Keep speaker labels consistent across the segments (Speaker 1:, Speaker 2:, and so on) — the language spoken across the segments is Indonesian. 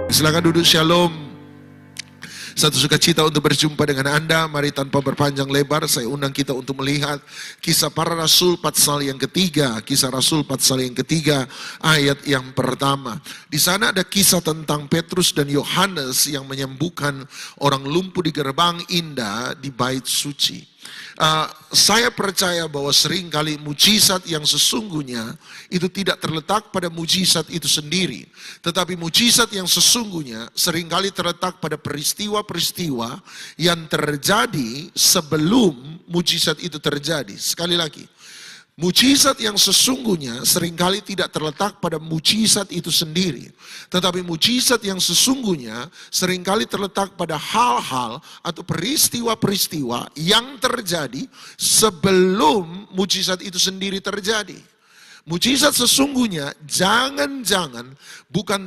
Speaker 1: Silakan duduk, shalom. Satu sukacita untuk berjumpa dengan Anda. Mari tanpa berpanjang lebar saya undang kita untuk melihat Kisah Para Rasul pasal yang ketiga. Kisah Rasul pasal yang ketiga ayat yang pertama. Di sana ada kisah tentang Petrus dan Yohanes yang menyembuhkan orang lumpuh di gerbang indah di bait suci. Saya percaya bahwa seringkali mujizat yang sesungguhnya itu tidak terletak pada mujizat itu sendiri. Tetapi mujizat yang sesungguhnya seringkali terletak pada peristiwa-peristiwa yang terjadi sebelum mujizat itu terjadi. Sekali lagi, mujizat yang sesungguhnya seringkali tidak terletak pada mujizat itu sendiri. Tetapi mujizat yang sesungguhnya seringkali terletak pada hal-hal atau peristiwa-peristiwa yang terjadi sebelum mujizat itu sendiri terjadi. Mujizat sesungguhnya jangan-jangan bukan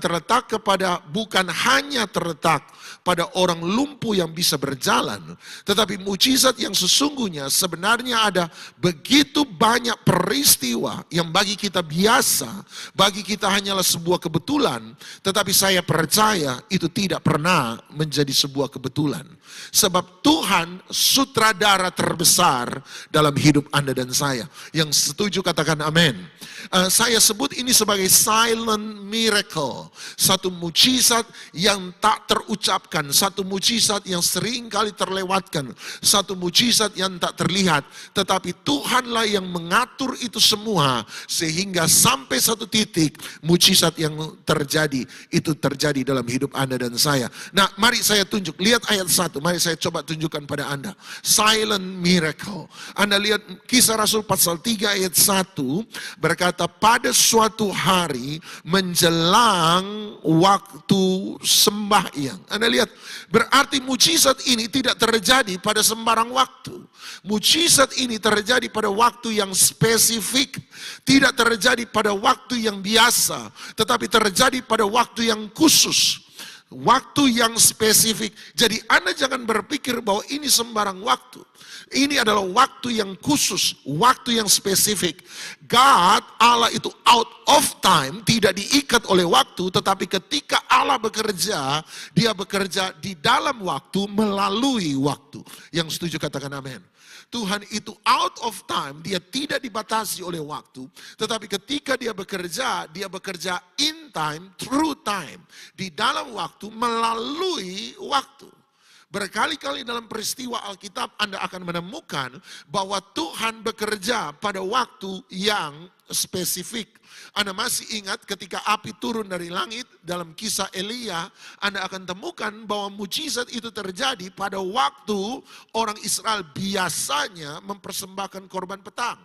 Speaker 1: hanya terletak pada orang lumpuh yang bisa berjalan, tetapi mujizat yang sesungguhnya sebenarnya ada begitu banyak peristiwa yang bagi kita biasa, bagi kita hanyalah sebuah kebetulan, tetapi saya percaya itu tidak pernah menjadi sebuah kebetulan. Sebab Tuhan sutradara terbesar dalam hidup Anda dan saya. Yang setuju katakan amin. Saya sebut ini sebagai silent miracle. Satu mujizat yang tak terucapkan. Satu mujizat yang sering kali terlewatkan. Satu mujizat yang tak terlihat. Tetapi Tuhanlah yang mengatur itu semua. Sehingga sampai satu titik mujizat yang terjadi. Itu terjadi dalam hidup Anda dan saya. Nah, mari saya tunjuk. Lihat ayat 1. Mari saya coba tunjukkan pada Anda. Silent miracle. Anda lihat Kisah Rasul pasal 3 ayat 1. Berkata pada suatu hari menjelang waktu sembahyang. Anda lihat, berarti mujizat ini tidak terjadi pada sembarang waktu. Mujizat ini terjadi pada waktu yang spesifik. Tidak terjadi pada waktu yang biasa, tetapi terjadi pada waktu yang khusus. Waktu yang spesifik. Jadi Anda jangan berpikir bahwa ini sembarang waktu. Ini adalah waktu yang khusus, waktu yang spesifik. God, Allah itu out of time, tidak diikat oleh waktu, tetapi ketika Allah bekerja, dia bekerja di dalam waktu, melalui waktu. Yang setuju katakan amin. Tuhan itu out of time, dia tidak dibatasi oleh waktu, tetapi ketika dia bekerja in time, through time. Di dalam waktu, melalui waktu. Berkali-kali dalam peristiwa Alkitab Anda akan menemukan bahwa Tuhan bekerja pada waktu yang spesifik. Anda masih ingat ketika api turun dari langit dalam kisah Elia, Anda akan temukan bahwa mujizat itu terjadi pada waktu orang Israel biasanya mempersembahkan korban petang.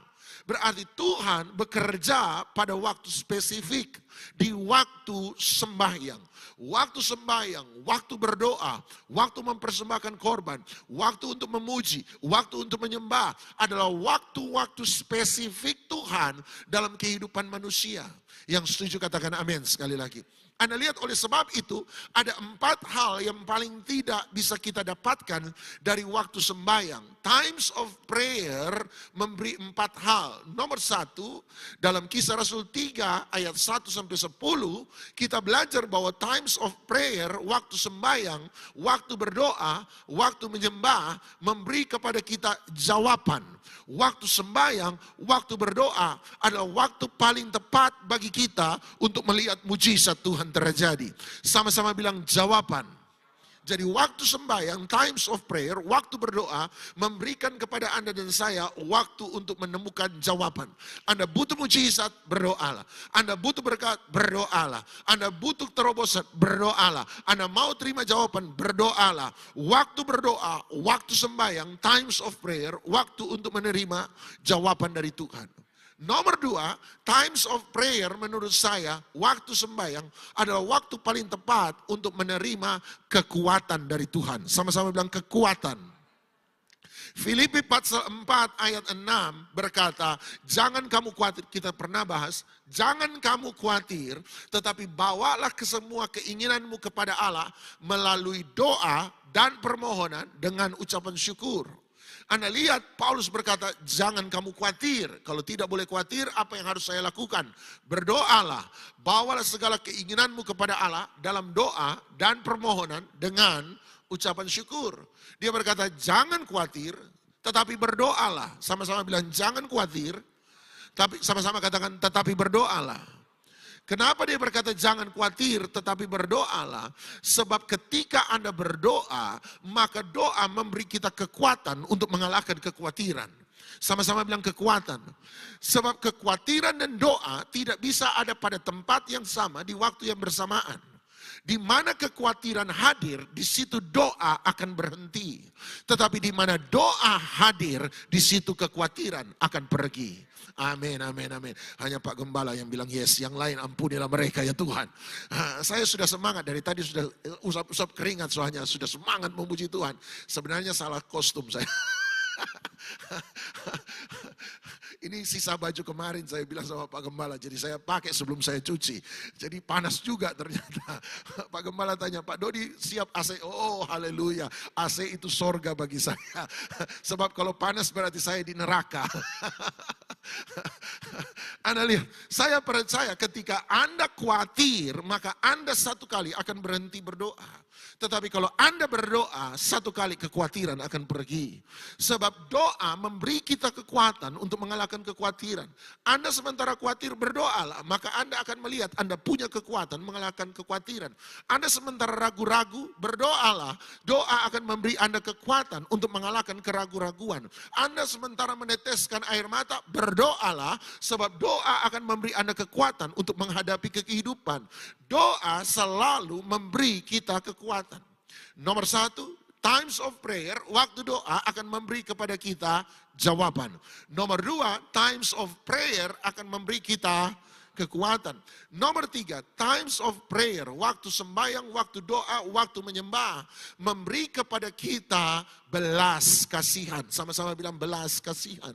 Speaker 1: Berarti Tuhan bekerja pada waktu spesifik, di waktu sembahyang. Waktu sembahyang, waktu berdoa, waktu mempersembahkan korban, waktu untuk memuji, waktu untuk menyembah adalah waktu-waktu spesifik Tuhan dalam kehidupan manusia. Yang setuju katakan amin sekali lagi. Anda lihat, oleh sebab itu ada 4 hal yang paling tidak bisa kita dapatkan dari waktu sembahyang. Times of prayer memberi 4 hal. Nomor 1, dalam Kisah Rasul 3 ayat 1 sampai 10, kita belajar bahwa times of prayer, waktu sembahyang, waktu berdoa, waktu menyembah, memberi kepada kita jawaban. Waktu sembahyang, waktu berdoa adalah waktu paling tepat bagi kita untuk melihat mujizat Tuhan terjadi. Sama-sama bilang jawaban. Jadi waktu sembahyang, times of prayer, waktu berdoa memberikan kepada Anda dan saya waktu untuk menemukan jawaban. Anda butuh mujizat, berdoalah. Anda butuh berkat, berdoalah. Anda butuh terobosan, berdoalah. Anda mau terima jawaban, berdoalah. Waktu berdoa, waktu sembahyang, times of prayer, waktu untuk menerima jawaban dari Tuhan. Nomor 2, times of prayer menurut saya, waktu sembahyang adalah waktu paling tepat untuk menerima kekuatan dari Tuhan. Sama-sama bilang kekuatan. Filipi pasal 4 ayat 6 berkata, jangan kamu khawatir, kita pernah bahas, jangan kamu khawatir, tetapi bawalah kesemua keinginanmu kepada Allah melalui doa dan permohonan dengan ucapan syukur. Anda lihat Paulus berkata, jangan kamu khawatir. Kalau tidak boleh khawatir, apa yang harus saya lakukan? Berdoalah, bawalah segala keinginanmu kepada Allah dalam doa dan permohonan dengan ucapan syukur. Dia berkata, jangan khawatir, tetapi berdoalah. Sama-sama bilang, jangan khawatir, tapi sama-sama katakan, tetapi berdoalah. Kenapa dia berkata jangan khawatir tetapi berdoalah? Sebab ketika Anda berdoa, maka doa memberi kita kekuatan untuk mengalahkan kekhawatiran. Sama-sama bilang kekuatan. Sebab kekhawatiran dan doa tidak bisa ada pada tempat yang sama di waktu yang bersamaan. Di mana kekhawatiran hadir, di situ doa akan berhenti. Tetapi di mana doa hadir, di situ kekhawatiran akan pergi. Amin, amin, amin. Hanya Pak Gembala yang bilang yes, yang lain ampunilah mereka ya Tuhan. Saya sudah semangat, dari tadi sudah usap-usap keringat soalnya, sudah semangat memuji Tuhan. Sebenarnya salah kostum saya. Ini sisa baju kemarin saya bilang sama Pak Gembala, jadi saya pakai sebelum saya cuci. Jadi panas juga ternyata. Pak Gembala tanya, Pak Dodi siap AC? Oh haleluya, AC itu sorga bagi saya. Sebab kalau panas berarti saya di neraka. Anda lihat, saya percaya ketika Anda khawatir, maka Anda satu kali akan berhenti berdoa. Tetapi kalau Anda berdoa, satu kali kekhawatiran akan pergi. Sebab doa memberi kita kekuatan untuk mengalahkan kekhawatiran. Anda sementara khawatir, berdoalah, maka Anda akan melihat Anda punya kekuatan mengalahkan kekhawatiran. Anda sementara ragu-ragu, berdoalah, doa akan memberi Anda kekuatan untuk mengalahkan keraguan-raguan. Anda sementara meneteskan air mata, berdoalah, sebab doa akan memberi Anda kekuatan untuk menghadapi kehidupan. Doa selalu memberi kita kekuatan. Nomor satu, times of prayer, waktu doa akan memberi kepada kita jawaban. Nomor dua, times of prayer akan memberi kita kekuatan. Nomor tiga, times of prayer, waktu sembahyang, waktu doa, waktu menyembah, memberi kepada kita belas kasihan. Sama-sama bilang belas kasihan.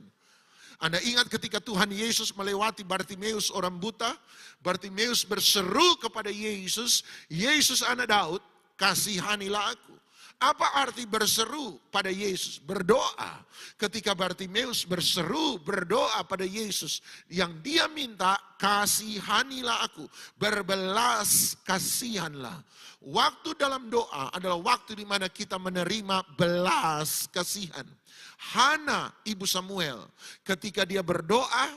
Speaker 1: Anda ingat ketika Tuhan Yesus melewati Bartimeus orang buta, Bartimeus berseru kepada Yesus, Yesus anak Daud, kasihanilah aku. Apa arti berseru pada Yesus? Berdoa. Ketika Bartimeus berseru, berdoa pada Yesus, yang dia minta, kasihanilah aku, berbelas kasihanlah. Waktu dalam doa adalah waktu di mana kita menerima belas kasihan. Hana, ibu Samuel, ketika dia berdoa,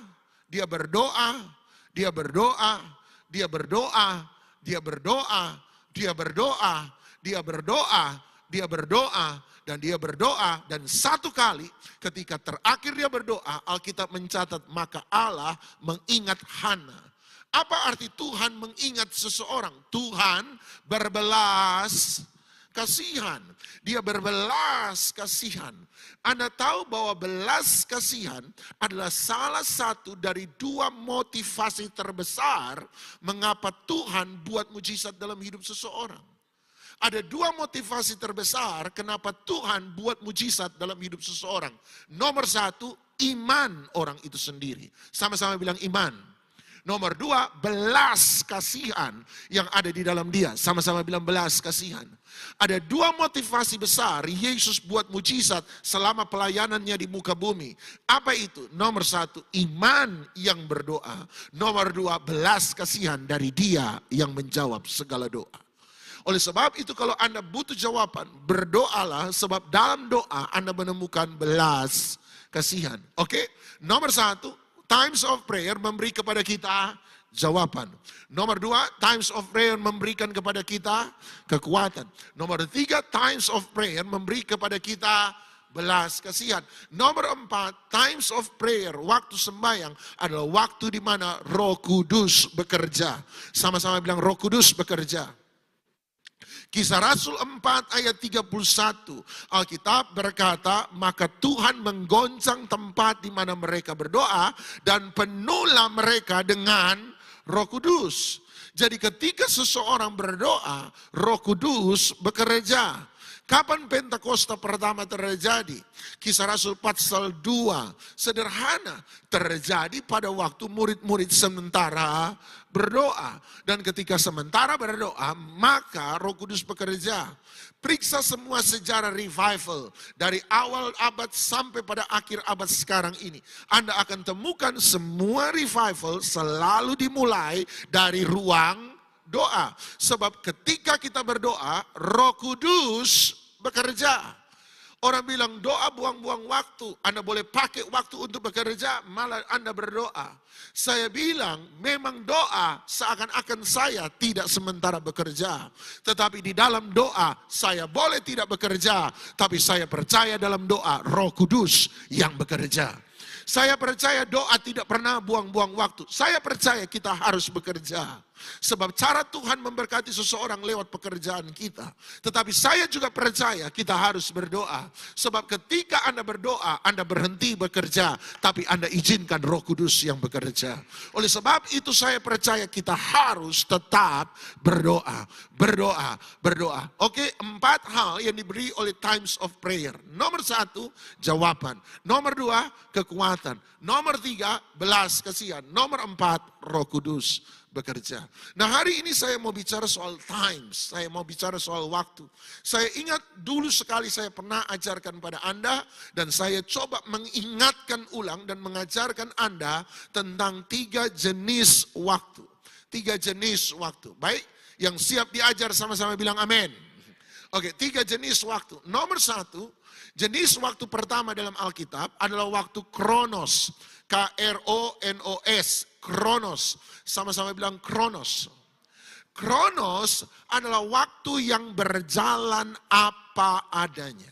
Speaker 1: dia berdoa, dia berdoa, dia berdoa, dia berdoa, dia berdoa, dia berdoa, dia berdoa, dan dia berdoa, dan satu kali ketika terakhir dia berdoa, Alkitab mencatat maka Allah mengingat Hana. Apa arti Tuhan mengingat seseorang? Tuhan berbelas kasihan. Dia berbelas kasihan. Anda tahu bahwa belas kasihan adalah salah satu dari dua motivasi terbesar mengapa Tuhan buat mujizat dalam hidup seseorang. Ada dua motivasi terbesar kenapa Tuhan buat mujizat dalam hidup seseorang. Nomor satu, iman orang itu sendiri. Sama-sama bilang iman. Nomor dua, belas kasihan yang ada di dalam dia. Sama-sama bilang belas kasihan. Ada dua motivasi besar Yesus buat mujizat selama pelayanannya di muka bumi. Apa itu? Nomor satu, iman yang berdoa. Nomor dua, belas kasihan dari dia yang menjawab segala doa. Oleh sebab itu kalau Anda butuh jawaban, berdoalah, sebab dalam doa Anda menemukan belas kasihan. Oke? Nomor satu, times of prayer memberi kepada kita jawaban. Nomor dua, times of prayer memberikan kepada kita kekuatan. Nomor tiga, times of prayer memberi kepada kita belas kasihan. Nomor empat, times of prayer, waktu sembahyang adalah waktu di mana Roh Kudus bekerja. Sama-sama bilang Roh Kudus bekerja. Kisah Rasul 4 ayat 31, Alkitab berkata, maka Tuhan menggoncang tempat di mana mereka berdoa dan penuhlah mereka dengan Roh Kudus. Jadi ketika seseorang berdoa, Roh Kudus bekerja. Kapan Pentakosta pertama terjadi? Kisah Rasul pasal 2. Sederhana, terjadi pada waktu murid-murid sementara berdoa. Dan ketika sementara berdoa, maka Roh Kudus bekerja. Periksa semua sejarah revival dari awal abad sampai pada akhir abad sekarang ini. Anda akan temukan semua revival selalu dimulai dari ruang doa. Sebab ketika kita berdoa, Roh Kudus bekerja. Orang bilang doa buang-buang waktu. Anda boleh pakai waktu untuk bekerja, malah Anda berdoa. Saya bilang memang doa seakan-akan saya tidak sementara bekerja. Tetapi di dalam doa saya boleh tidak bekerja. Tapi saya percaya dalam doa Roh Kudus yang bekerja. Saya percaya doa tidak pernah buang-buang waktu. Saya percaya kita harus bekerja. Sebab cara Tuhan memberkati seseorang lewat pekerjaan kita. Tetapi saya juga percaya kita harus berdoa. Sebab ketika Anda berdoa, Anda berhenti bekerja. Tapi Anda izinkan Roh Kudus yang bekerja. Oleh sebab itu saya percaya kita harus tetap berdoa. Berdoa, berdoa. Oke, 4 hal yang diberi oleh Times of Prayer. Nomor 1, jawaban. Nomor 2, kekuatan. Nomor 3, belas kasihan. Nomor 4, Roh Kudus bekerja. Nah, hari ini saya mau bicara soal times, saya mau bicara soal waktu. Saya ingat dulu sekali saya pernah ajarkan pada Anda dan saya coba mengingatkan ulang dan mengajarkan Anda tentang 3 jenis waktu. 3 jenis waktu. Baik, yang siap diajar sama-sama bilang amin. Oke, 3 jenis waktu. Nomor 1, jenis waktu pertama dalam Alkitab adalah waktu Kronos. K-R-O-N-O-S. Kronos. Sama-sama bilang Kronos. Kronos adalah waktu yang berjalan apa adanya.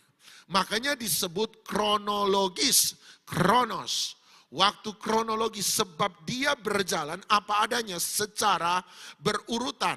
Speaker 1: Makanya disebut kronologis. Kronos. Waktu kronologis sebab dia berjalan apa adanya secara berurutan.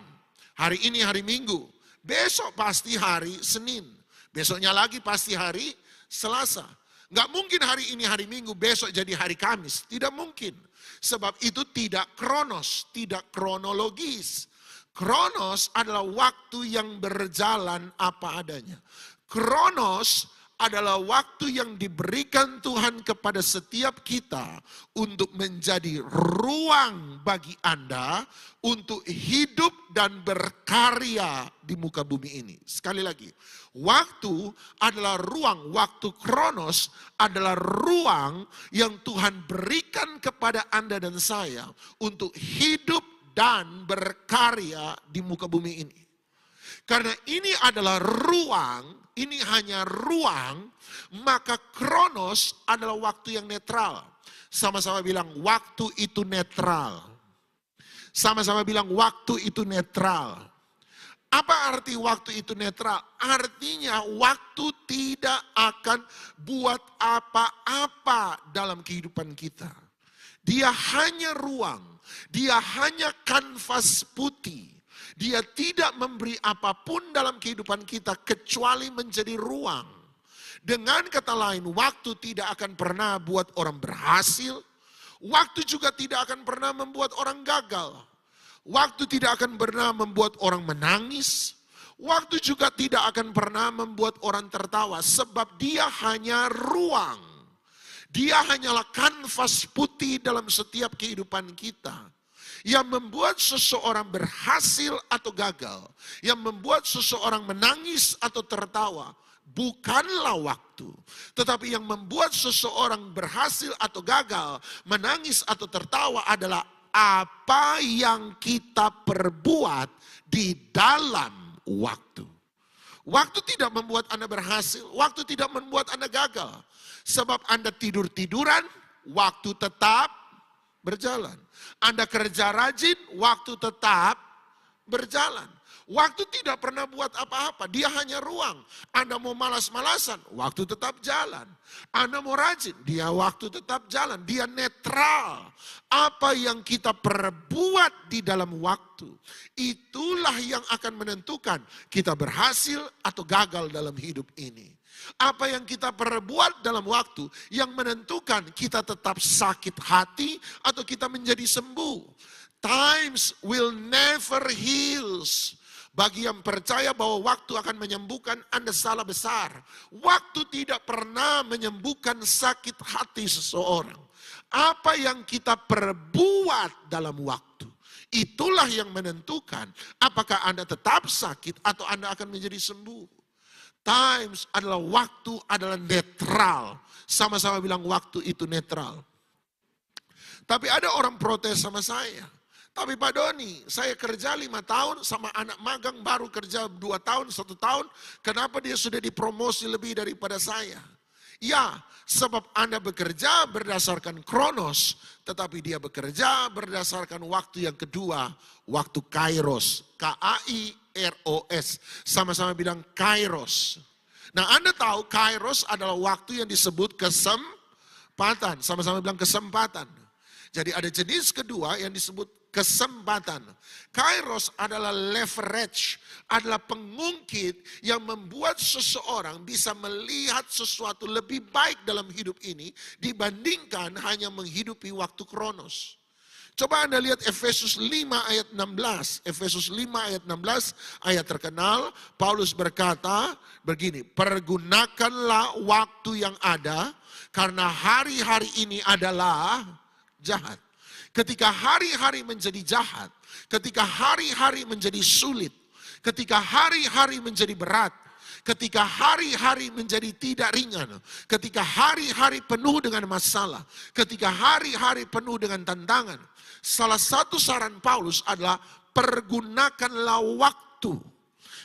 Speaker 1: Hari ini hari Minggu. Besok pasti hari Senin. Besoknya lagi pasti hari Selasa. Nggak mungkin hari ini hari Minggu, besok jadi hari Kamis. Tidak mungkin. Sebab itu tidak kronos, tidak kronologis. Kronos adalah waktu yang berjalan apa adanya. Kronos adalah waktu yang diberikan Tuhan kepada setiap kita untuk menjadi ruang bagi Anda untuk hidup dan berkarya di muka bumi ini. Sekali lagi, waktu adalah ruang, waktu Kronos adalah ruang yang Tuhan berikan kepada Anda dan saya untuk hidup dan berkarya di muka bumi ini. Karena ini adalah ruang, ini hanya ruang, maka Kronos adalah waktu yang netral. Sama-sama bilang waktu itu netral. Sama-sama bilang waktu itu netral. Apa arti waktu itu netral? Artinya waktu tidak akan buat apa-apa dalam kehidupan kita. Dia hanya ruang, dia hanya kanvas putih. Dia tidak memberi apapun dalam kehidupan kita kecuali menjadi ruang. Dengan kata lain, waktu tidak akan pernah buat orang berhasil. Waktu juga tidak akan pernah membuat orang gagal. Waktu tidak akan pernah membuat orang menangis. Waktu juga tidak akan pernah membuat orang tertawa. Sebab dia hanya ruang. Dia hanyalah kanvas putih dalam setiap kehidupan kita. Yang membuat seseorang berhasil atau gagal. Yang membuat seseorang menangis atau tertawa. Bukanlah waktu. Tetapi yang membuat seseorang berhasil atau gagal, menangis atau tertawa adalah apa yang kita perbuat di dalam waktu. Waktu tidak membuat Anda berhasil. Waktu tidak membuat Anda gagal. Sebab Anda tidur-tiduran, waktu tetap berjalan. Anda kerja rajin, waktu tetap berjalan. Waktu tidak pernah buat apa-apa, dia hanya ruang. Anda mau malas-malasan, waktu tetap jalan. Anda mau rajin, dia waktu tetap jalan. Dia netral. Apa yang kita perbuat di dalam waktu, itulah yang akan menentukan kita berhasil atau gagal dalam hidup ini. Apa yang kita perbuat dalam waktu yang menentukan kita tetap sakit hati atau kita menjadi sembuh. Times will never heals. Bagi yang percaya bahwa waktu akan menyembuhkan, Anda salah besar. Waktu tidak pernah menyembuhkan sakit hati seseorang. Apa yang kita perbuat dalam waktu, itulah yang menentukan apakah Anda tetap sakit atau Anda akan menjadi sembuh. Times adalah waktu adalah netral. Sama-sama bilang waktu itu netral. Tapi ada orang protes sama saya. Tapi Pak Doni, saya kerja 5 tahun sama anak magang baru kerja 2 tahun, 1 tahun. Kenapa dia sudah dipromosi lebih daripada saya? Ya, sebab Anda bekerja berdasarkan kronos, tetapi dia bekerja berdasarkan waktu yang kedua, waktu kairos. K-A-I-R-O-S. Sama-sama bilang kairos. Nah, Anda tahu kairos adalah waktu yang disebut kesempatan. Sama-sama bilang kesempatan. Jadi ada jenis kedua yang disebut kesempatan. Kairos adalah leverage, adalah pengungkit yang membuat seseorang bisa melihat sesuatu lebih baik dalam hidup ini dibandingkan hanya menghidupi waktu kronos. Coba Anda lihat Efesus 5 ayat 16. Efesus 5 ayat 16, ayat terkenal. Paulus berkata begini, pergunakanlah waktu yang ada karena hari-hari ini adalah jahat. Ketika hari-hari menjadi jahat, ketika hari-hari menjadi sulit, ketika hari-hari menjadi berat, ketika hari-hari menjadi tidak ringan, ketika hari-hari penuh dengan masalah, ketika hari-hari penuh dengan tantangan, salah satu saran Paulus adalah pergunakanlah waktu.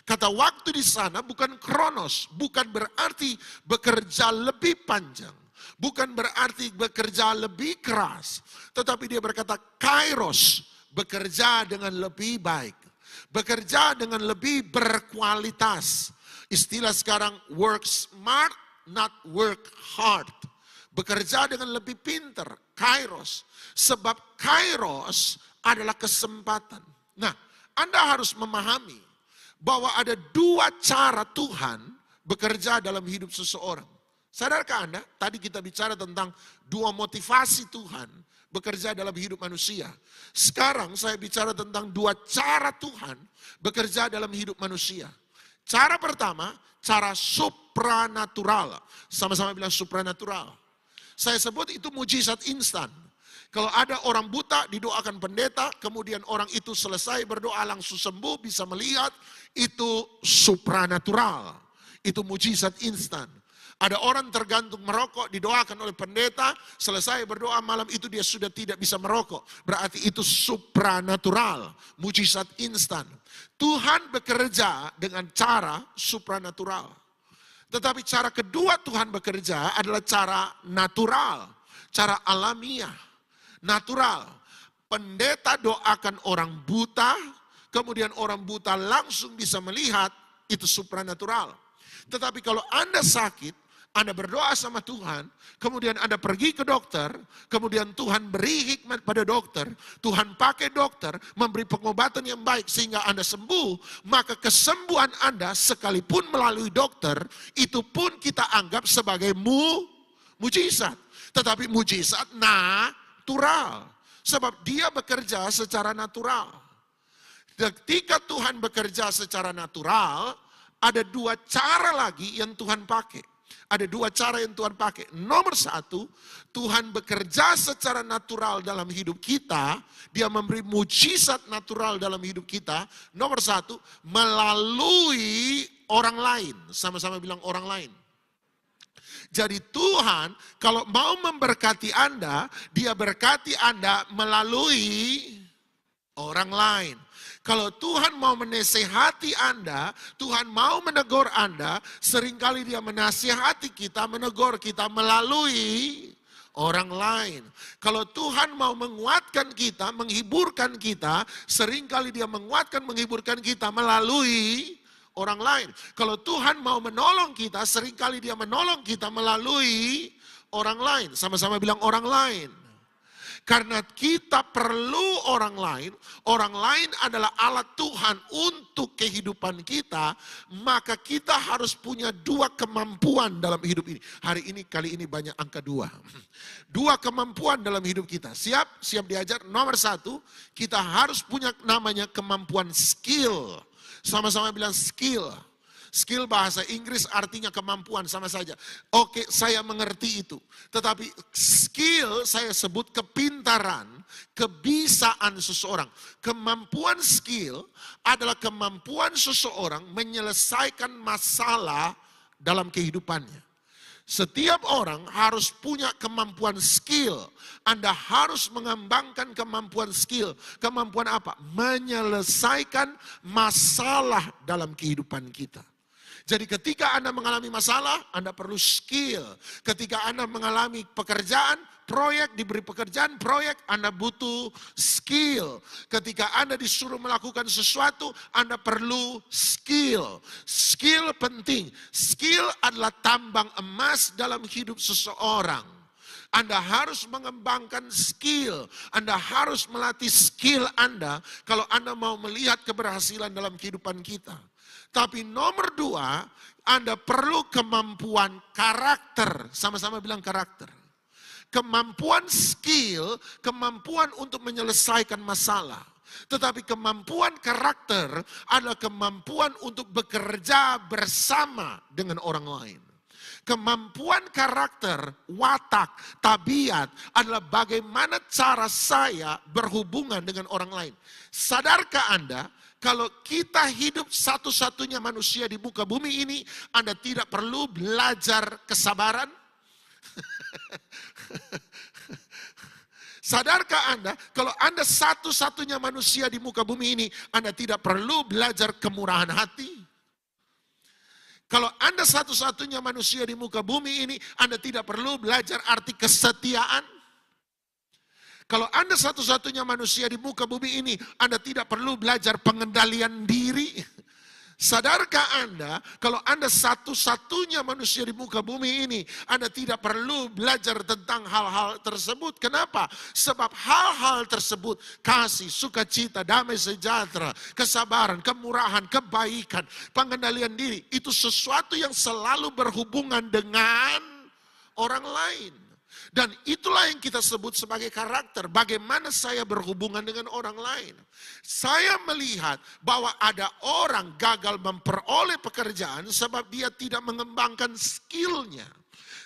Speaker 1: Kata waktu di sana bukan kronos, bukan berarti bekerja lebih panjang. Bukan berarti bekerja lebih keras, tetapi dia berkata kairos, bekerja dengan lebih baik, bekerja dengan lebih berkualitas. Istilah sekarang work smart, not work hard. Bekerja dengan lebih pintar, kairos. Sebab kairos adalah kesempatan. Nah, Anda harus memahami bahwa ada 2 cara Tuhan bekerja dalam hidup seseorang. Sadarkah Anda? Tadi kita bicara tentang 2 motivasi Tuhan bekerja dalam hidup manusia. Sekarang saya bicara tentang 2 cara Tuhan bekerja dalam hidup manusia. Cara pertama, cara supranatural. Sama-sama bilang supranatural. Saya sebut itu mujizat instan. Kalau ada orang buta didoakan pendeta, kemudian orang itu selesai berdoa langsung sembuh, bisa melihat, itu supranatural. Itu mujizat instan. Ada orang tergantung merokok, didoakan oleh pendeta, selesai berdoa malam itu dia sudah tidak bisa merokok. Berarti itu supranatural, mujizat instan. Tuhan bekerja dengan cara supranatural. Tetapi cara kedua Tuhan bekerja adalah cara natural, cara alamiah, natural. Pendeta doakan orang buta, kemudian orang buta langsung bisa melihat, itu supranatural. Tetapi kalau Anda sakit, Anda berdoa sama Tuhan, kemudian Anda pergi ke dokter, kemudian Tuhan beri hikmat pada dokter, Tuhan pakai dokter, memberi pengobatan yang baik sehingga Anda sembuh, maka kesembuhan Anda sekalipun melalui dokter, itu pun kita anggap sebagai mujizat. Tetapi mujizat natural, sebab dia bekerja secara natural. Ketika Tuhan bekerja secara natural, ada 2 cara lagi yang Tuhan pakai. Ada 2 cara yang Tuhan pakai. Nomor 1, Tuhan bekerja secara natural dalam hidup kita. Dia memberi mujizat natural dalam hidup kita. Nomor 1, melalui orang lain. Sama-sama bilang orang lain. Jadi Tuhan kalau mau memberkati Anda, dia berkati Anda melalui orang lain. Kalau Tuhan mau menasihati Anda, Tuhan mau menegur Anda, seringkali dia menasihati kita, menegur kita melalui orang lain. Kalau Tuhan mau menguatkan kita, menghiburkan kita, seringkali dia menguatkan, menghiburkan kita melalui orang lain. Kalau Tuhan mau menolong kita, seringkali dia menolong kita melalui orang lain. Sama-sama bilang orang lain. Karena kita perlu orang lain adalah alat Tuhan untuk kehidupan kita, maka kita harus punya 2 kemampuan dalam hidup ini. Kali ini banyak angka 2. 2 kemampuan dalam hidup kita. Siap diajar. Nomor 1, kita harus punya namanya kemampuan skill. Sama-sama bilang skill. Skill bahasa Inggris artinya kemampuan, sama saja. Oke, saya mengerti itu. Tetapi skill saya sebut kepintaran, kebisaan seseorang. Kemampuan skill adalah kemampuan seseorang menyelesaikan masalah dalam kehidupannya. Setiap orang harus punya kemampuan skill. Anda harus mengembangkan kemampuan skill. Kemampuan apa? Menyelesaikan masalah dalam kehidupan kita. Jadi ketika Anda mengalami masalah, Anda perlu skill. Ketika Anda mengalami pekerjaan, proyek, diberi pekerjaan, proyek, Anda butuh skill. Ketika Anda disuruh melakukan sesuatu, Anda perlu skill. Skill penting. Skill adalah tambang emas dalam hidup seseorang. Anda harus mengembangkan skill. Anda harus melatih skill Anda kalau Anda mau melihat keberhasilan dalam kehidupan kita. Tapi nomor 2, Anda perlu kemampuan karakter. Sama-sama bilang karakter. Kemampuan skill, kemampuan untuk menyelesaikan masalah. Tetapi kemampuan karakter adalah kemampuan untuk bekerja bersama dengan orang lain. Kemampuan karakter, watak, tabiat adalah bagaimana cara saya berhubungan dengan orang lain. Sadarkah Anda? Kalau kita hidup satu-satunya manusia di muka bumi ini, Anda tidak perlu belajar kesabaran? Sadarkah Anda, kalau Anda satu-satunya manusia di muka bumi ini, Anda tidak perlu belajar kemurahan hati? Kalau Anda satu-satunya manusia di muka bumi ini, Anda tidak perlu belajar arti kesetiaan? Kalau Anda satu-satunya manusia di muka bumi ini, Anda tidak perlu belajar pengendalian diri. Sadarkah Anda, kalau Anda satu-satunya manusia di muka bumi ini, Anda tidak perlu belajar tentang hal-hal tersebut. Kenapa? Sebab hal-hal tersebut, kasih, sukacita, damai sejahtera, kesabaran, kemurahan, kebaikan, pengendalian diri, itu sesuatu yang selalu berhubungan dengan orang lain. Dan itulah yang kita sebut sebagai karakter. Bagaimana saya berhubungan dengan orang lain. Saya melihat bahwa ada orang gagal memperoleh pekerjaan sebab dia tidak mengembangkan skillnya.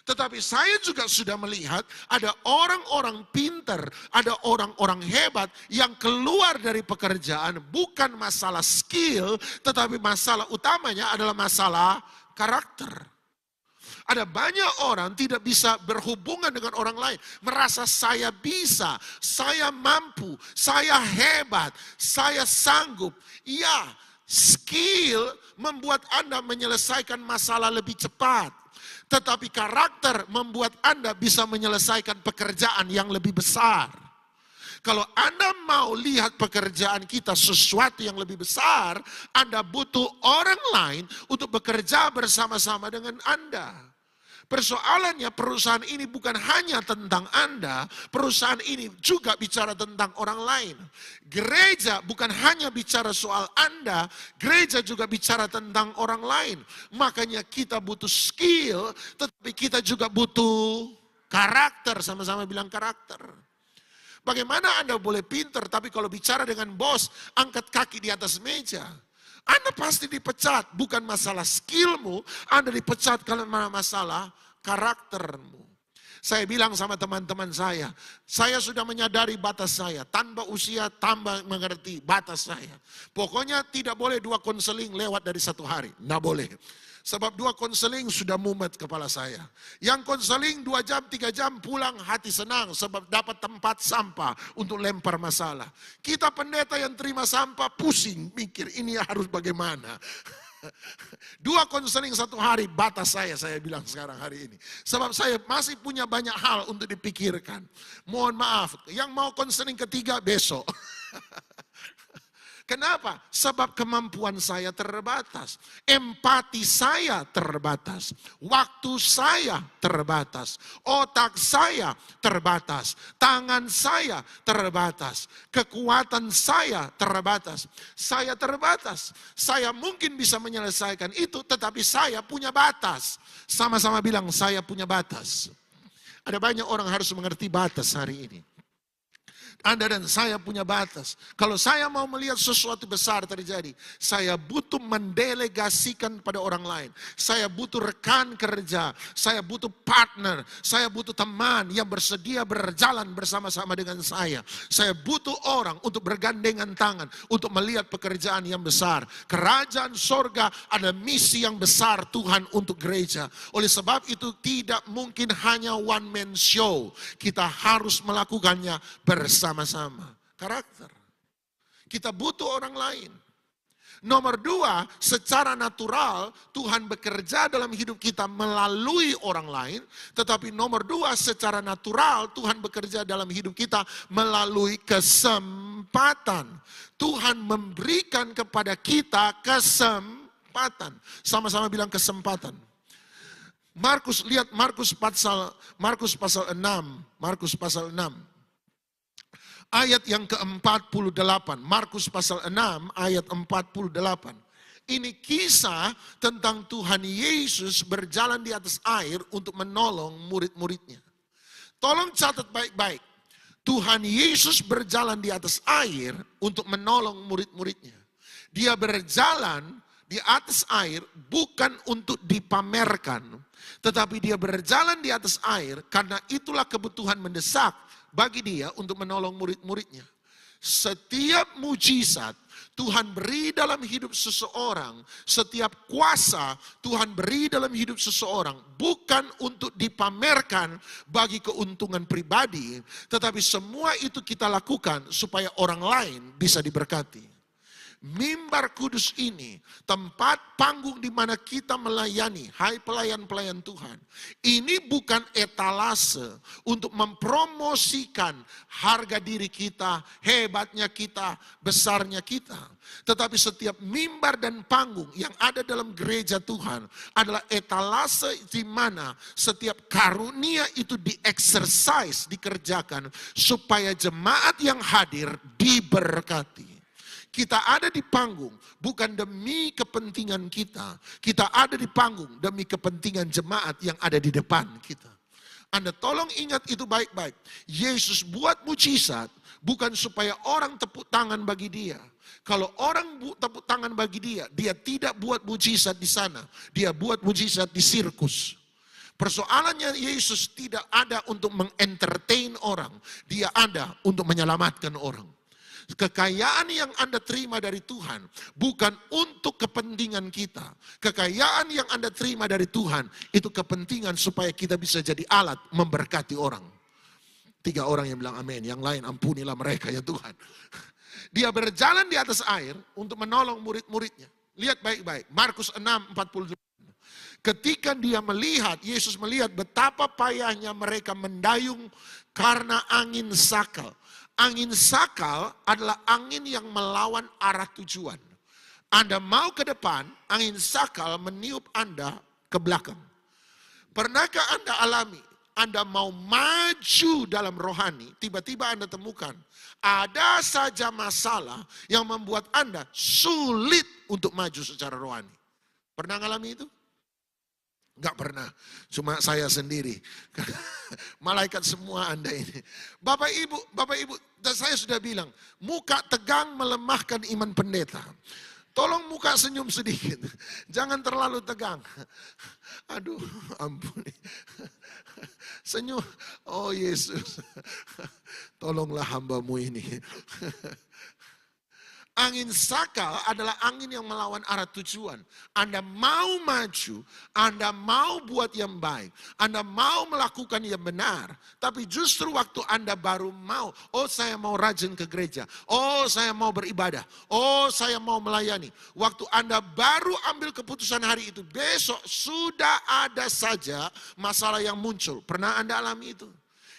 Speaker 1: Tetapi saya juga sudah melihat ada orang-orang pintar, ada orang-orang hebat yang keluar dari pekerjaan bukan masalah skill, tetapi masalah utamanya adalah masalah karakter. Ada banyak orang tidak bisa berhubungan dengan orang lain. Merasa saya bisa, saya mampu, saya hebat, saya sanggup. Ya, skill membuat Anda menyelesaikan masalah lebih cepat. Tetapi karakter membuat Anda bisa menyelesaikan pekerjaan yang lebih besar. Kalau Anda mau lihat pekerjaan kita sesuatu yang lebih besar, Anda butuh orang lain untuk bekerja bersama-sama dengan Anda. Persoalannya perusahaan ini bukan hanya tentang Anda, perusahaan ini juga bicara tentang orang lain. Gereja bukan hanya bicara soal Anda, gereja juga bicara tentang orang lain. Makanya kita butuh skill, tetapi kita juga butuh karakter, sama-sama bilang karakter. Bagaimana Anda boleh pintar, tapi kalau bicara dengan bos, angkat kaki di atas meja. Anda pasti dipecat, bukan masalah skillmu, Anda dipecat karena masalah karaktermu. Saya bilang sama teman-teman saya sudah menyadari batas saya, tanpa usia tambah mengerti batas saya. Pokoknya tidak boleh 2 konseling lewat dari 1 hari, tidak boleh. Sebab 2 konseling sudah mumet kepala saya. Yang konseling 2 jam, 3 jam pulang hati senang sebab dapat tempat sampah untuk lempar masalah. Kita pendeta yang terima sampah pusing mikir ini harus bagaimana. 2 konseling 1 hari batas saya bilang sekarang hari ini. Sebab saya masih punya banyak hal untuk dipikirkan. Mohon maaf, yang mau konseling ketiga besok. Kenapa? Sebab kemampuan saya terbatas. Empati saya terbatas. Waktu saya terbatas. Otak saya terbatas. Tangan saya terbatas. Kekuatan saya terbatas. Saya terbatas. Saya mungkin bisa menyelesaikan itu, tetapi saya punya batas. Sama-sama bilang saya punya batas. Ada banyak orang harus mengerti batas hari ini. Anda dan saya punya batas. Kalau saya mau melihat sesuatu besar terjadi, saya butuh mendelegasikan pada orang lain. Saya butuh rekan kerja, saya butuh partner, saya butuh teman yang bersedia berjalan bersama-sama dengan saya. Saya butuh orang untuk bergandengan tangan, untuk melihat pekerjaan yang besar. Kerajaan sorga ada misi yang besar Tuhan untuk gereja. Oleh sebab itu tidak mungkin hanya one man show. Kita harus melakukannya bersama-sama. Karakter. Kita butuh orang lain. Nomor 2, secara natural Tuhan bekerja dalam hidup kita melalui orang lain. Tetapi nomor 2, secara natural Tuhan bekerja dalam hidup kita melalui kesempatan. Tuhan memberikan kepada kita kesempatan. Sama-sama bilang kesempatan. Lihat Markus pasal 6. Markus pasal 6. Ayat yang ke-48, Markus pasal 6 ayat 48. Ini kisah tentang Tuhan Yesus berjalan di atas air untuk menolong murid-muridnya. Tolong catat baik-baik. Tuhan Yesus berjalan di atas air untuk menolong murid-muridnya. Dia berjalan di atas air bukan untuk dipamerkan, tetapi dia berjalan di atas air karena itulah kebutuhan mendesak bagi dia untuk menolong murid-muridnya. Setiap mujizat Tuhan beri dalam hidup seseorang, setiap kuasa Tuhan beri dalam hidup seseorang bukan untuk dipamerkan bagi keuntungan pribadi, tetapi semua itu kita lakukan supaya orang lain bisa diberkati. Mimbar kudus ini, tempat panggung di mana kita melayani, hai pelayan-pelayan Tuhan. Ini bukan etalase untuk mempromosikan harga diri kita, hebatnya kita, besarnya kita. Tetapi setiap mimbar dan panggung yang ada dalam gereja Tuhan adalah etalase di mana setiap karunia itu dieksersis, dikerjakan supaya jemaat yang hadir diberkati. Kita ada di panggung bukan demi kepentingan kita. Kita ada di panggung demi kepentingan jemaat yang ada di depan kita. Anda tolong ingat itu baik-baik. Yesus buat mujizat bukan supaya orang tepuk tangan bagi dia. Kalau orang tepuk tangan bagi dia, dia tidak buat mujizat di sana. Dia buat mujizat di sirkus. Persoalannya Yesus tidak ada untuk mengentertain orang. Dia ada untuk menyelamatkan orang. Kekayaan yang Anda terima dari Tuhan bukan untuk kepentingan kita. Kekayaan yang Anda terima dari Tuhan itu kepentingan supaya kita bisa jadi alat memberkati orang. 3 orang yang bilang amin, yang lain ampunilah mereka ya Tuhan. Dia berjalan di atas air untuk menolong murid-muridnya. Lihat baik-baik, Markus 6:48. Ketika Yesus melihat betapa payahnya mereka mendayung karena angin sakal. Angin sakal adalah angin yang melawan arah tujuan. Anda mau ke depan, angin sakal meniup Anda ke belakang. Pernahkah Anda alami, Anda mau maju dalam rohani, tiba-tiba Anda temukan ada saja masalah yang membuat Anda sulit untuk maju secara rohani. Pernah ngalami itu? Enggak pernah, cuma saya sendiri. Malaikat semua Anda ini. Bapak Ibu, saya sudah bilang, muka tegang melemahkan iman pendeta. Tolong muka senyum sedikit, jangan terlalu tegang. Aduh, ampuni. Senyum, oh Yesus, tolonglah hambamu ini. Angin sakal adalah angin yang melawan arah tujuan. Anda mau maju, Anda mau buat yang baik, Anda mau melakukan yang benar. Tapi justru waktu Anda baru mau, oh saya mau rajin ke gereja, oh saya mau beribadah, oh saya mau melayani. Waktu Anda baru ambil keputusan hari itu, besok sudah ada saja masalah yang muncul. Pernah Anda alami itu?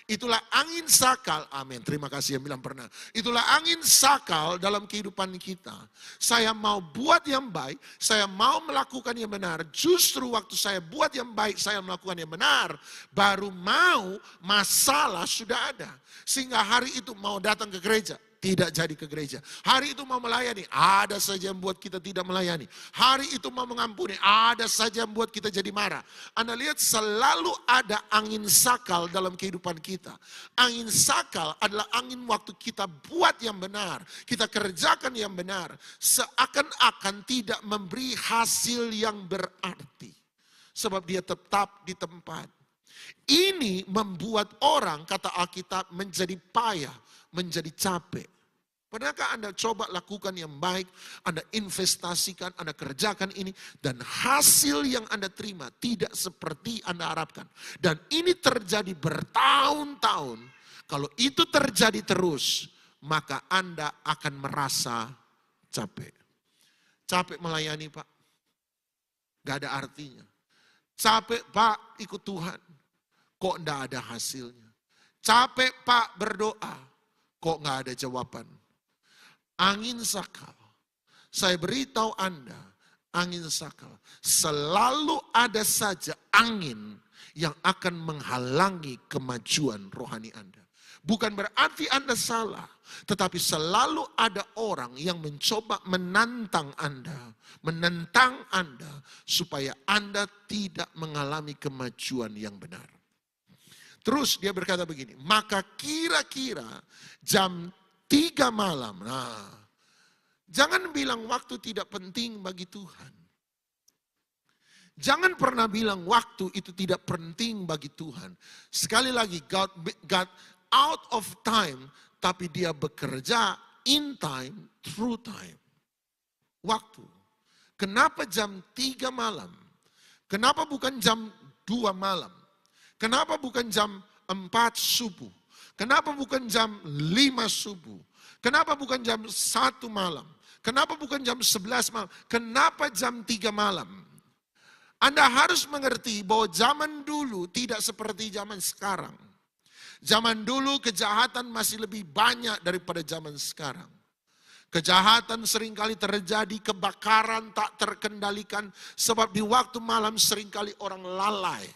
Speaker 1: Itulah angin sakal, amin, terima kasih yang bilang pernah. Itulah angin sakal dalam kehidupan kita. Saya mau buat yang baik, saya mau melakukan yang benar. Justru waktu saya buat yang baik, saya melakukan yang benar, baru mau masalah sudah ada. Sehingga hari itu mau datang ke gereja, tidak jadi ke gereja. Hari itu mau melayani, ada saja yang buat kita tidak melayani. Hari itu mau mengampuni, ada saja yang buat kita jadi marah. Anda lihat selalu ada angin sakal dalam kehidupan kita. Angin sakal adalah angin waktu kita buat yang benar, kita kerjakan yang benar, seakan-akan tidak memberi hasil yang berarti. Sebab dia tetap di tempat. Ini membuat orang, kata Alkitab, menjadi payah, menjadi capek. Pernahkah Anda coba lakukan yang baik, Anda investasikan, Anda kerjakan ini, dan hasil yang Anda terima tidak seperti Anda harapkan. Dan ini terjadi bertahun-tahun. Kalau itu terjadi terus, maka Anda akan merasa capek. Capek melayani, Pak. Gak ada artinya. Capek, Pak, ikut Tuhan. Kok gak ada hasilnya. Capek, Pak, berdoa. Kok gak ada jawaban. Angin sakal. Saya beritahu Anda, angin sakal. Selalu ada saja angin yang akan menghalangi kemajuan rohani Anda. Bukan berarti Anda salah, tetapi selalu ada orang yang mencoba menantang Anda supaya Anda tidak mengalami kemajuan yang benar. Terus dia berkata begini, maka kira-kira jam 3 malam. Nah, jangan bilang waktu tidak penting bagi Tuhan. Jangan pernah bilang waktu itu tidak penting bagi Tuhan. Sekali lagi, God out of time, tapi dia bekerja in time, through time. Waktu. Kenapa jam 3 malam? Kenapa bukan jam 2 malam? Kenapa bukan jam 4 subuh? Kenapa bukan jam 5 subuh? Kenapa bukan jam 1 malam? Kenapa bukan jam 11 malam? Kenapa jam 3 malam? Anda harus mengerti bahwa zaman dulu tidak seperti zaman sekarang. Zaman dulu kejahatan masih lebih banyak daripada zaman sekarang. Kejahatan seringkali terjadi, kebakaran tak terkendalikan. Sebab di waktu malam seringkali orang lalai.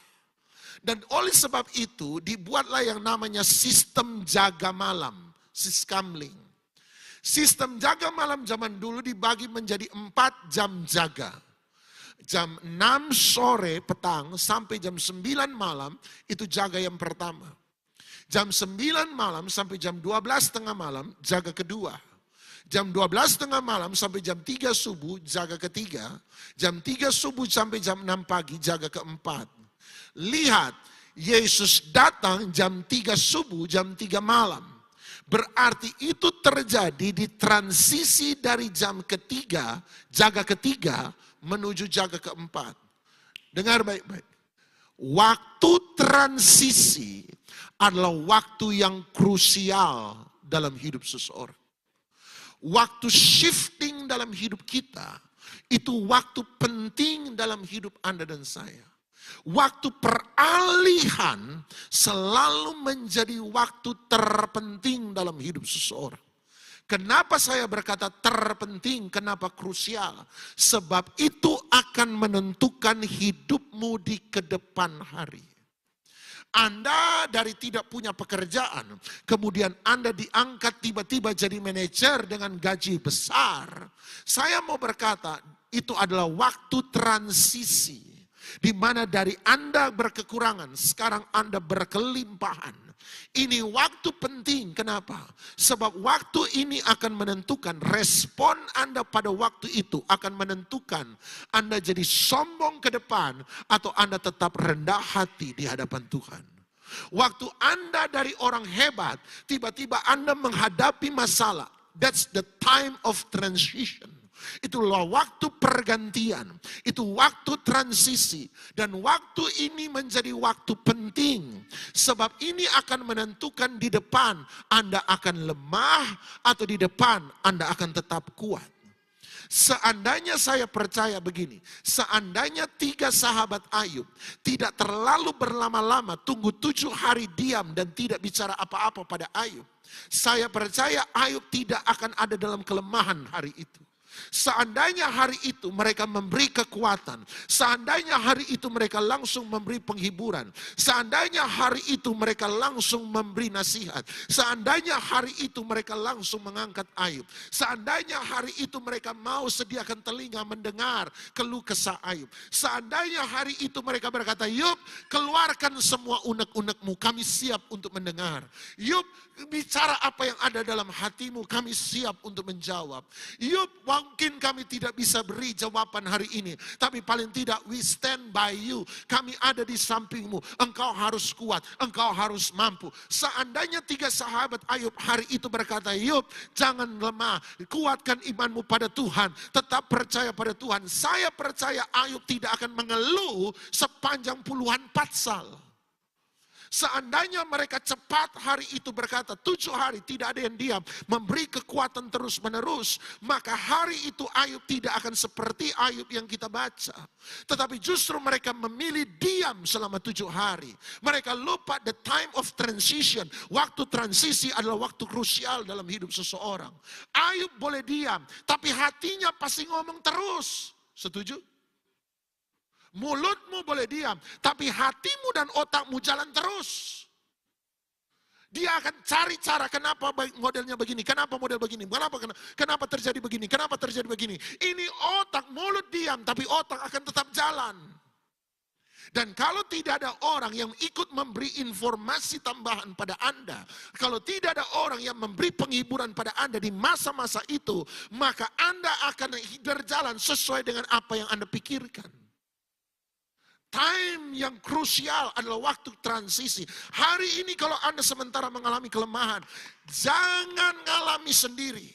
Speaker 1: Dan oleh sebab itu dibuatlah yang namanya sistem jaga malam, siskamling. Sistem jaga malam zaman dulu dibagi menjadi 4 jam jaga. Jam 6 sore petang sampai jam 9 malam itu jaga yang pertama. Jam 9 malam sampai jam 12 tengah malam jaga kedua. Jam 12 tengah malam sampai jam 3 subuh jaga ketiga. Jam 3 subuh sampai jam 6 pagi jaga keempat. Lihat, Yesus datang jam 3 subuh, jam 3 malam. Berarti itu terjadi di transisi dari jam ketiga, jaga ketiga, menuju jaga keempat. Dengar baik-baik. Waktu transisi adalah waktu yang krusial dalam hidup seseorang. Waktu shifting dalam hidup kita, itu waktu penting dalam hidup Anda dan saya. Waktu peralihan selalu menjadi waktu terpenting dalam hidup seseorang. Kenapa saya berkata terpenting, kenapa krusial? Sebab itu akan menentukan hidupmu di kedepan hari. Anda dari tidak punya pekerjaan, kemudian Anda diangkat tiba-tiba jadi manajer dengan gaji besar. Saya mau berkata, itu adalah waktu transisi. Di mana dari Anda berkekurangan, sekarang Anda berkelimpahan. Ini waktu penting, kenapa? Sebab waktu ini akan menentukan respon Anda pada waktu itu, akan menentukan Anda jadi sombong ke depan, atau Anda tetap rendah hati di hadapan Tuhan. Waktu Anda dari orang hebat, tiba-tiba Anda menghadapi masalah. That's the time of transition. Itulah waktu pergantian, itu waktu transisi, dan waktu ini menjadi waktu penting. Sebab ini akan menentukan di depan Anda akan lemah atau di depan Anda akan tetap kuat. Seandainya saya percaya begini, seandainya 3 sahabat Ayub tidak terlalu berlama-lama, tunggu 7 hari diam dan tidak bicara apa-apa pada Ayub, saya percaya Ayub tidak akan ada dalam kelemahan hari itu. Seandainya hari itu mereka memberi kekuatan, seandainya hari itu mereka langsung memberi penghiburan, seandainya hari itu mereka langsung memberi nasihat, seandainya hari itu mereka langsung mengangkat Ayub, seandainya hari itu mereka mau sediakan telinga mendengar keluh kesah Ayub, seandainya hari itu mereka berkata, Yub, keluarkan semua unek-unekmu, kami siap untuk mendengar. Yub, bicara apa yang ada dalam hatimu, kami siap untuk menjawab. Yub, mungkin kami tidak bisa beri jawaban hari ini, tapi paling tidak we stand by you. Kami ada di sampingmu. Engkau harus kuat, engkau harus mampu. Seandainya 3 sahabat Ayub hari itu berkata, Yub, jangan lemah, kuatkan imanmu pada Tuhan, tetap percaya pada Tuhan. Saya percaya Ayub tidak akan mengeluh sepanjang puluhan pasal. Seandainya mereka cepat hari itu berkata, 7 hari tidak ada yang diam, memberi kekuatan terus menerus, maka hari itu Ayub tidak akan seperti Ayub yang kita baca. Tetapi justru mereka memilih diam selama 7 hari. Mereka lupa the time of transition. Waktu transisi adalah waktu krusial dalam hidup seseorang. Ayub boleh diam, tapi hatinya pasti ngomong terus. Setuju? Mulutmu boleh diam, tapi hatimu dan otakmu jalan terus. Dia akan cari cara, kenapa modelnya begini, kenapa model begini, kenapa terjadi begini, kenapa terjadi begini. Ini otak, mulut diam, tapi otak akan tetap jalan. Dan kalau tidak ada orang yang ikut memberi informasi tambahan pada Anda, kalau tidak ada orang yang memberi penghiburan pada Anda di masa-masa itu, maka Anda akan berjalan sesuai dengan apa yang Anda pikirkan. Time yang krusial adalah waktu transisi. Hari ini kalau Anda sementara mengalami kelemahan, jangan ngalami sendiri.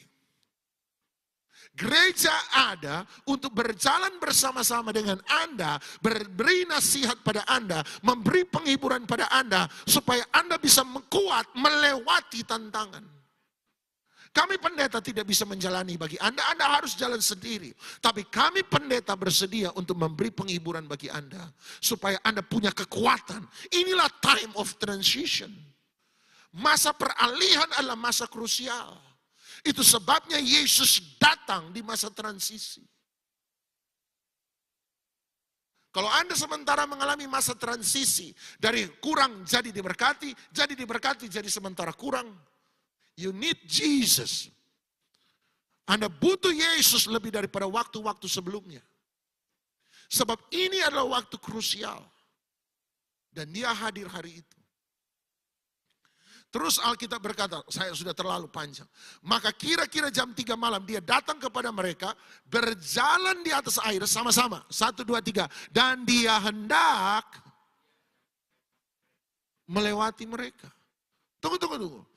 Speaker 1: Gereja ada untuk berjalan bersama-sama dengan Anda, beri nasihat pada Anda, memberi penghiburan pada Anda, supaya Anda bisa kuat melewati tantangan. Kami pendeta tidak bisa menjalani bagi Anda, Anda harus jalan sendiri. Tapi kami pendeta bersedia untuk memberi penghiburan bagi Anda, supaya Anda punya kekuatan. Inilah time of transition. Masa peralihan adalah masa krusial. Itu sebabnya Yesus datang di masa transisi. Kalau Anda sementara mengalami masa transisi, dari kurang jadi diberkati, jadi sementara kurang, you need Jesus. Anda butuh Yesus lebih daripada waktu-waktu sebelumnya. Sebab ini adalah waktu krusial. Dan dia hadir hari itu. Terus Alkitab berkata, saya sudah terlalu panjang. Maka kira-kira jam 3 malam dia datang kepada mereka, berjalan di atas air sama-sama. 1, 2, 3. Dan dia hendak melewati mereka. Tunggu.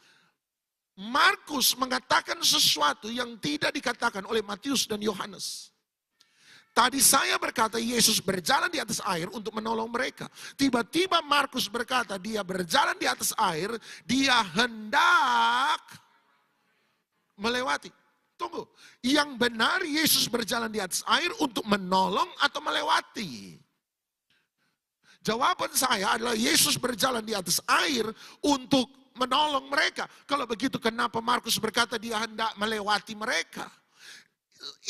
Speaker 1: Markus mengatakan sesuatu yang tidak dikatakan oleh Matius dan Yohanes. Tadi saya berkata Yesus berjalan di atas air untuk menolong mereka. Tiba-tiba Markus berkata dia berjalan di atas air, dia hendak melewati. Tunggu, yang benar Yesus berjalan di atas air untuk menolong atau melewati? Jawaban saya adalah Yesus berjalan di atas air untuk menolong mereka. Kalau begitu kenapa Markus berkata dia hendak melewati mereka?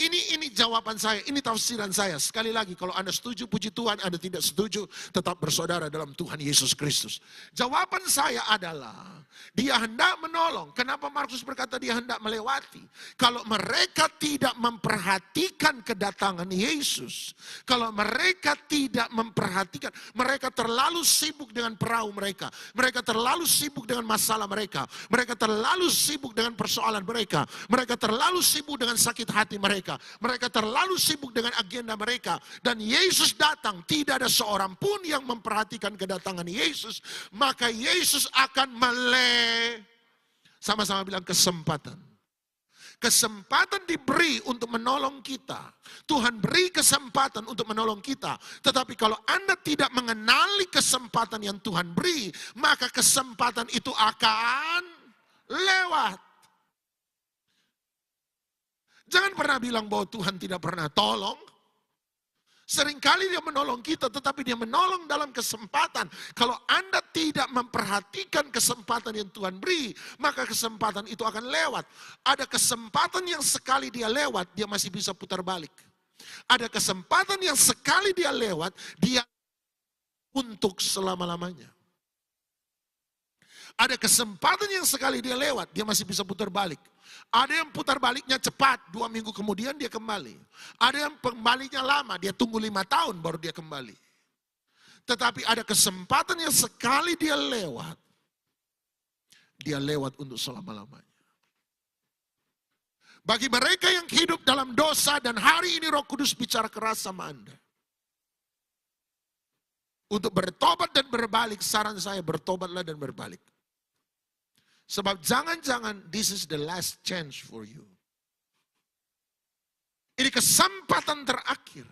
Speaker 1: Ini jawaban saya, ini tafsiran saya. Sekali lagi, kalau Anda setuju puji Tuhan, Anda tidak setuju tetap bersaudara dalam Tuhan Yesus Kristus. Jawaban saya adalah dia hendak menolong. Kenapa Markus berkata dia hendak melewati? Kalau mereka tidak memperhatikan kedatangan Yesus, kalau mereka tidak memperhatikan, mereka terlalu sibuk dengan perahu mereka, mereka terlalu sibuk dengan masalah mereka, mereka terlalu sibuk dengan persoalan mereka, mereka terlalu sibuk dengan sakit hati mereka terlalu sibuk dengan agenda mereka, dan Yesus datang, tidak ada seorang pun yang memperhatikan kedatangan Yesus, maka Yesus akan sama-sama bilang kesempatan. Kesempatan diberi untuk menolong kita. Tuhan beri kesempatan untuk menolong kita. Tetapi kalau Anda tidak mengenali kesempatan yang Tuhan beri, maka kesempatan itu akan lewat. Jangan pernah bilang bahwa Tuhan tidak pernah tolong. Seringkali dia menolong kita, tetapi dia menolong dalam kesempatan. Kalau Anda tidak memperhatikan kesempatan yang Tuhan beri, maka kesempatan itu akan lewat. Ada kesempatan yang sekali dia lewat, dia masih bisa putar balik. Ada kesempatan yang sekali dia lewat, dia untuk selama-lamanya. Ada kesempatan yang sekali dia lewat, dia masih bisa putar balik. Ada yang putar baliknya cepat, 2 minggu kemudian dia kembali. Ada yang pembaliknya lama, dia tunggu 5 tahun baru dia kembali. Tetapi ada kesempatan yang sekali dia lewat untuk selama-lamanya. Bagi mereka yang hidup dalam dosa dan hari ini Roh Kudus bicara keras sama Anda. Untuk bertobat dan berbalik, saran saya bertobatlah dan berbalik. Sebab jangan-jangan this is the last chance for you. Ini kesempatan terakhir.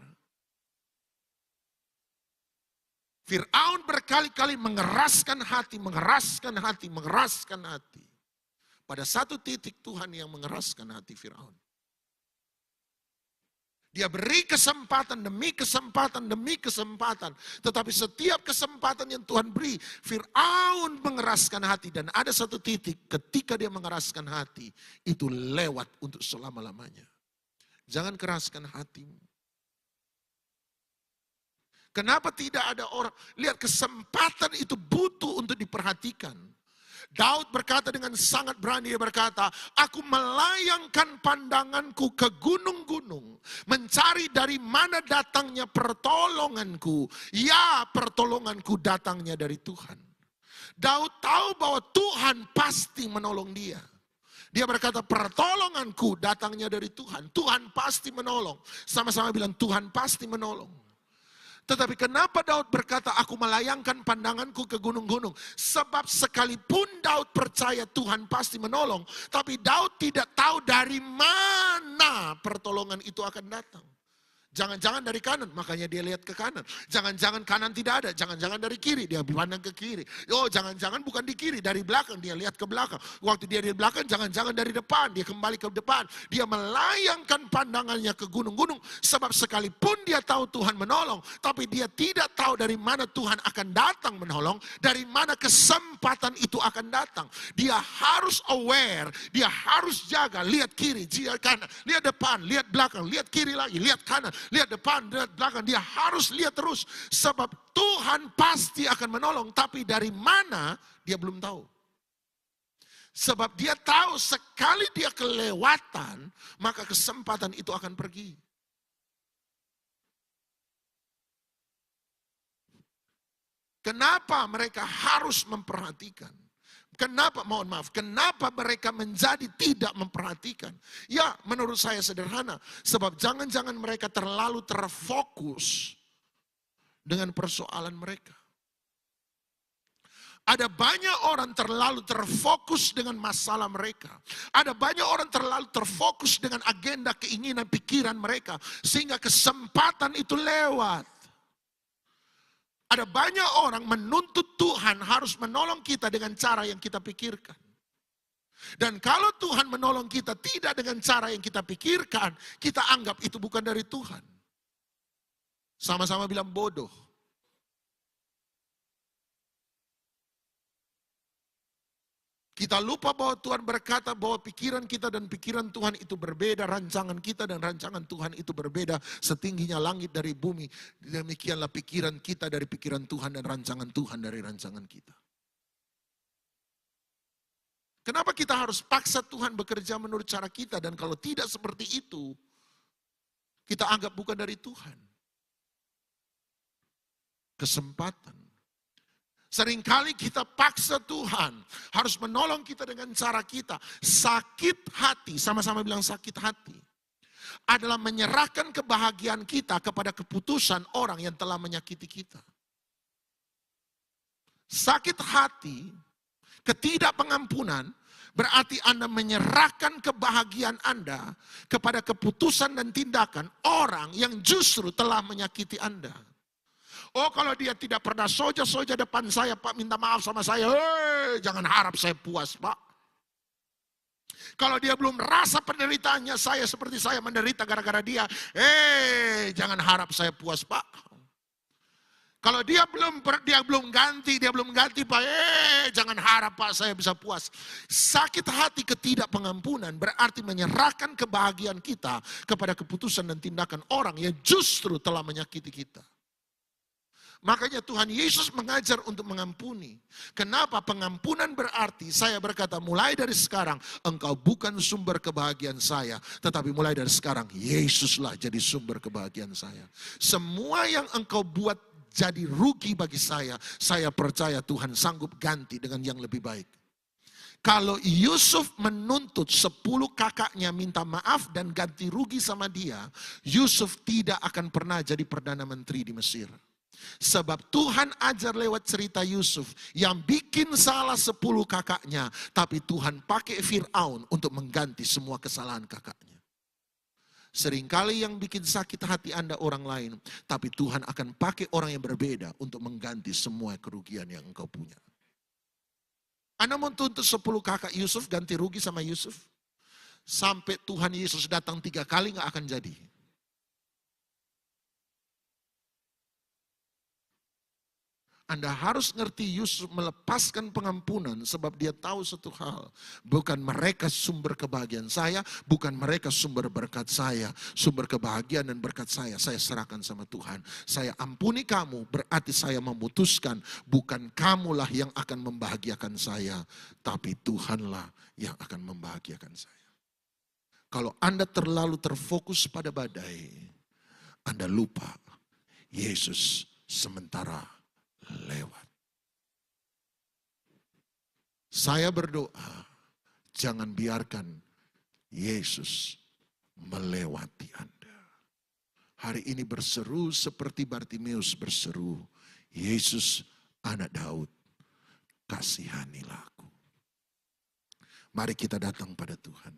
Speaker 1: Fir'aun berkali-kali mengeraskan hati. Pada satu titik Tuhan yang mengeraskan hati Fir'aun. Dia beri kesempatan demi kesempatan. Tetapi setiap kesempatan yang Tuhan beri, Fir'aun mengeraskan hati. Dan ada satu titik ketika dia mengeraskan hati, itu lewat untuk selama-lamanya. Jangan keraskan hatimu. Kenapa tidak ada orang? Lihat, kesempatan itu butuh untuk diperhatikan. Daud berkata dengan sangat berani, dia berkata, aku melayangkan pandanganku ke gunung-gunung, mencari dari mana datangnya pertolonganku. Ya, pertolonganku datangnya dari Tuhan. Daud tahu bahwa Tuhan pasti menolong dia. Dia berkata, pertolonganku datangnya dari Tuhan. Tuhan pasti menolong. Sama-sama bilang, Tuhan pasti menolong. Tetapi kenapa Daud berkata, aku melayangkan pandanganku ke gunung-gunung? Sebab sekalipun Daud percaya Tuhan pasti menolong, tapi Daud tidak tahu dari mana pertolongan itu akan datang. Jangan-jangan dari kanan, makanya dia lihat ke kanan. Jangan-jangan kanan tidak ada, jangan-jangan dari kiri, dia pandang ke kiri. Oh, jangan-jangan bukan di kiri, dari belakang, dia lihat ke belakang. Waktu dia di belakang, jangan-jangan dari depan, dia kembali ke depan. Dia melayangkan pandangannya ke gunung-gunung, sebab sekalipun dia tahu Tuhan menolong, tapi dia tidak tahu dari mana Tuhan akan datang menolong, dari mana kesempatan itu akan datang. Dia harus aware, dia harus jaga, lihat kiri, lihat kanan, lihat depan, lihat belakang, lihat kiri lagi, lihat kanan. Lihat depan, lihat belakang, dia harus lihat terus. Sebab Tuhan pasti akan menolong, tapi dari mana dia belum tahu. Sebab dia tahu sekali dia kelewatan, maka kesempatan itu akan pergi. Kenapa mereka harus memperhatikan? Kenapa mereka menjadi tidak memperhatikan? Ya, menurut saya sederhana. Sebab jangan-jangan mereka terlalu terfokus dengan persoalan mereka. Ada banyak orang terlalu terfokus dengan masalah mereka. Ada banyak orang terlalu terfokus dengan agenda, keinginan, pikiran mereka. Sehingga kesempatan itu lewat. Ada banyak orang menuntut Tuhan harus menolong kita dengan cara yang kita pikirkan. Dan kalau Tuhan menolong kita tidak dengan cara yang kita pikirkan, kita anggap itu bukan dari Tuhan. Sama-sama bilang bodoh. Kita lupa bahwa Tuhan berkata bahwa pikiran kita dan pikiran Tuhan itu berbeda. Rancangan kita dan rancangan Tuhan itu berbeda. Setingginya langit dari bumi. Demikianlah pikiran kita dari pikiran Tuhan dan rancangan Tuhan dari rancangan kita. Kenapa kita harus paksa Tuhan bekerja menurut cara kita? Dan kalau tidak seperti itu, kita anggap bukan dari Tuhan. Kesempatan. Seringkali kita paksa Tuhan harus menolong kita dengan cara kita. Sakit hati, sama-sama bilang sakit hati, adalah menyerahkan kebahagiaan kita kepada keputusan orang yang telah menyakiti kita. Sakit hati, ketidakpengampunan, berarti Anda menyerahkan kebahagiaan Anda kepada keputusan dan tindakan orang yang justru telah menyakiti Anda. Oh, kalau dia tidak pernah soja-soja depan saya, Pak, minta maaf sama saya. Jangan harap saya puas, Pak. Kalau dia belum rasa penderitaannya saya seperti saya menderita gara-gara dia, jangan harap saya puas, Pak. Kalau dia belum ganti, Pak, jangan harap, Pak, saya bisa puas. Sakit hati ketidakpengampunan berarti menyerahkan kebahagiaan kita kepada keputusan dan tindakan orang yang justru telah menyakiti kita. Makanya Tuhan Yesus mengajar untuk mengampuni. Kenapa? Pengampunan berarti saya berkata mulai dari sekarang engkau bukan sumber kebahagiaan saya. Tetapi mulai dari sekarang Yesuslah jadi sumber kebahagiaan saya. Semua yang engkau buat jadi rugi bagi saya percaya Tuhan sanggup ganti dengan yang lebih baik. Kalau Yusuf menuntut 10 kakaknya minta maaf dan ganti rugi sama dia, Yusuf tidak akan pernah jadi Perdana Menteri di Mesir. Sebab Tuhan ajar lewat cerita Yusuf yang bikin salah 10 kakaknya, tapi Tuhan pakai Fir'aun untuk mengganti semua kesalahan kakaknya. Seringkali yang bikin sakit hati Anda orang lain, tapi Tuhan akan pakai orang yang berbeda untuk mengganti semua kerugian yang engkau punya. Anda mau tuntut 10 kakak Yusuf ganti rugi sama Yusuf? Sampai Tuhan Yesus datang 3 kali gak akan jadi. Anda harus ngerti Yusuf melepaskan pengampunan sebab dia tahu satu hal. Bukan mereka sumber kebahagiaan saya, bukan mereka sumber berkat saya. Sumber kebahagiaan dan berkat saya serahkan sama Tuhan. Saya ampuni kamu, berarti saya memutuskan bukan kamulah yang akan membahagiakan saya, tapi Tuhanlah yang akan membahagiakan saya. Kalau Anda terlalu terfokus pada badai, Anda lupa Yesus sementara lewat. Saya berdoa, jangan biarkan Yesus melewati Anda. Hari ini berseru seperti Bartimeus berseru, Yesus anak Daud, kasihanilah aku. Mari kita datang pada Tuhan.